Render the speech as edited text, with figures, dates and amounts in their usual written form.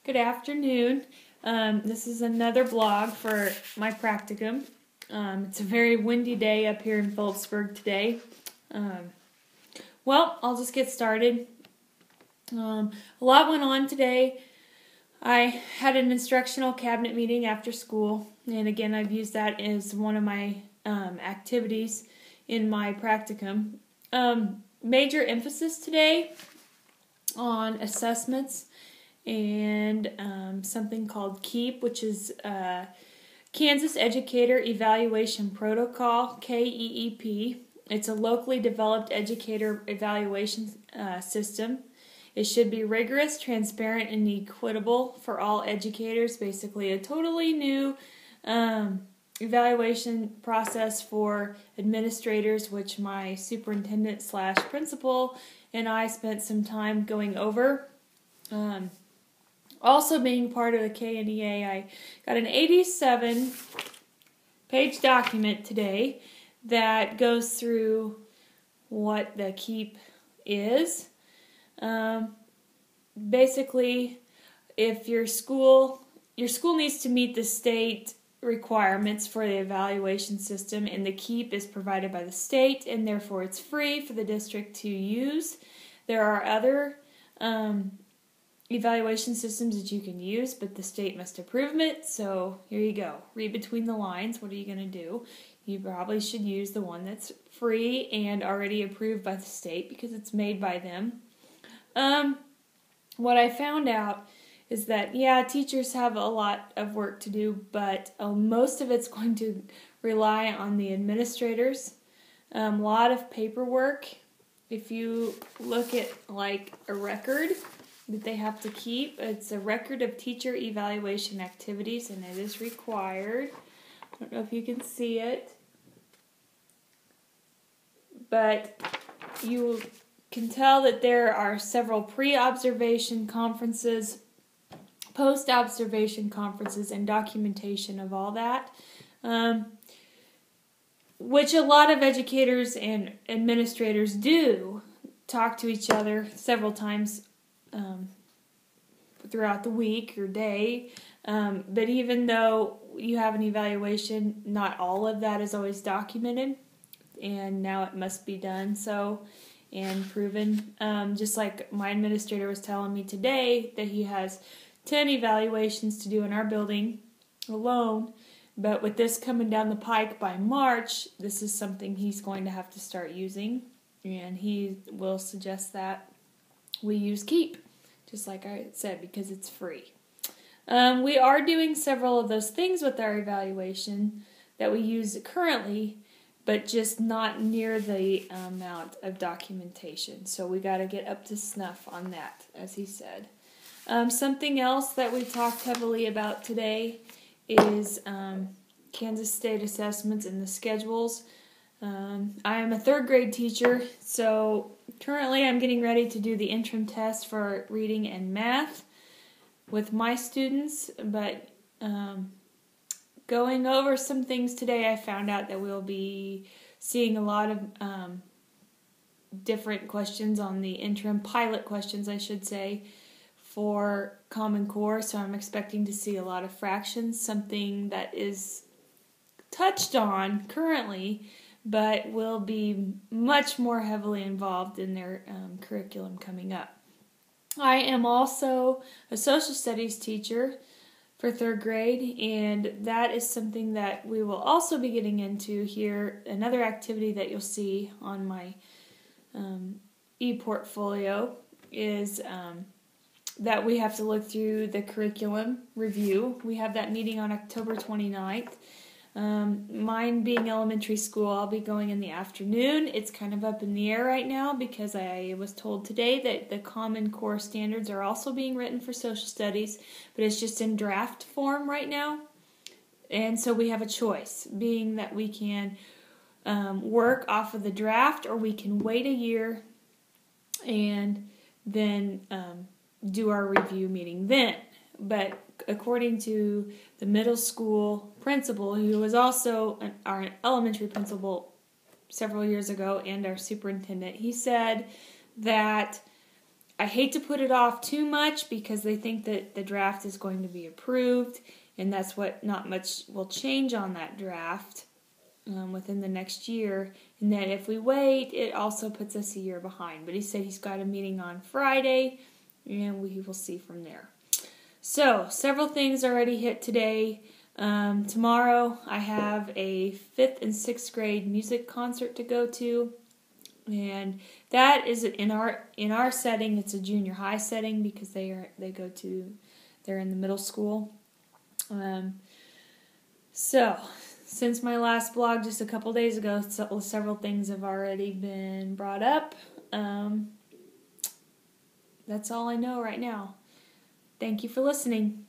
Good afternoon. This is another blog for my practicum. It's a very windy day up here in Phillipsburg today. Well, I'll just get started. A lot went on today. I had an instructional cabinet meeting after school, and again, I've used that as one of my activities in my practicum. Major emphasis today on assessments and something called KEEP, which is Kansas Educator Evaluation Protocol, KEEP. It's a locally developed educator evaluation system. It should be rigorous, transparent, and equitable for all educators. Basically, a totally new evaluation process for administrators, which my superintendent / principal and I spent some time going over. Also being part of the KNEA, I got an 87-page document today that goes through what the KEEP is. Basically, if your school needs to meet the state requirements for the evaluation system, and the KEEP is provided by the state, and therefore it's free for the district to use. There are other evaluation systems that you can use, but the state must approve it, so here you go. Read between the lines. What are you going to do? You probably should use the one that's free and already approved by the state because it's made by them. What I found out is that, yeah, teachers have a lot of work to do, but most of it's going to rely on the administrators. A lot of paperwork. If you look at like a record that they have to keep, it's a record of teacher evaluation activities, and it is required. I don't know if you can see it, but you can tell that there are several pre-observation conferences, post-observation conferences, and documentation of all that, which a lot of educators and administrators do talk to each other several times throughout the week or day. But even though you have an evaluation, not all of that is always documented, and now it must be done so and proven. Just like my administrator was telling me today that he has 10 evaluations to do in our building alone, but with this coming down the pike by March, this is something he's going to have to start using, and he will suggest that we use KEEP, just like I said, because it's free. We are doing several of those things with our evaluation that we use currently, but just not near the amount of documentation. So we got to get up to snuff on that, as he said. Something else that we talked heavily about today is Kansas State assessments and the schedules. I am a third grade teacher, so currently I'm getting ready to do the interim test for reading and math with my students, but going over some things today, I found out that we'll be seeing a lot of different questions on the interim, pilot questions I should say, for Common Core, so I'm expecting to see a lot of fractions, something that is touched on currently, but will be much more heavily involved in their curriculum coming up. I am also a social studies teacher for third grade, and that is something that we will also be getting into here. Another activity that you'll see on my e-portfolio is that we have to look through the curriculum review. We have that meeting on October 29th. Mine being elementary school, I'll be going in the afternoon. It's kind of up in the air right now because I was told today that the Common Core standards are also being written for social studies, but it's just in draft form right now. And so we have a choice, being that we can work off of the draft, or we can wait a year and then do our review meeting then. But according to the middle school principal, who was also our elementary principal several years ago, and our superintendent, he said that I hate to put it off too much because they think that the draft is going to be approved, and that's what not much will change on that draft within the next year. And that if we wait, it also puts us a year behind. But he said he's got a meeting on Friday, and we will see from there. So, several things already hit today. Tomorrow I have a 5th and 6th grade music concert to go to, and that is in our setting. It's a junior high setting because they're in the middle school. So since my last blog just a couple days ago, several things have already been brought up. That's all I know right now. Thank you for listening.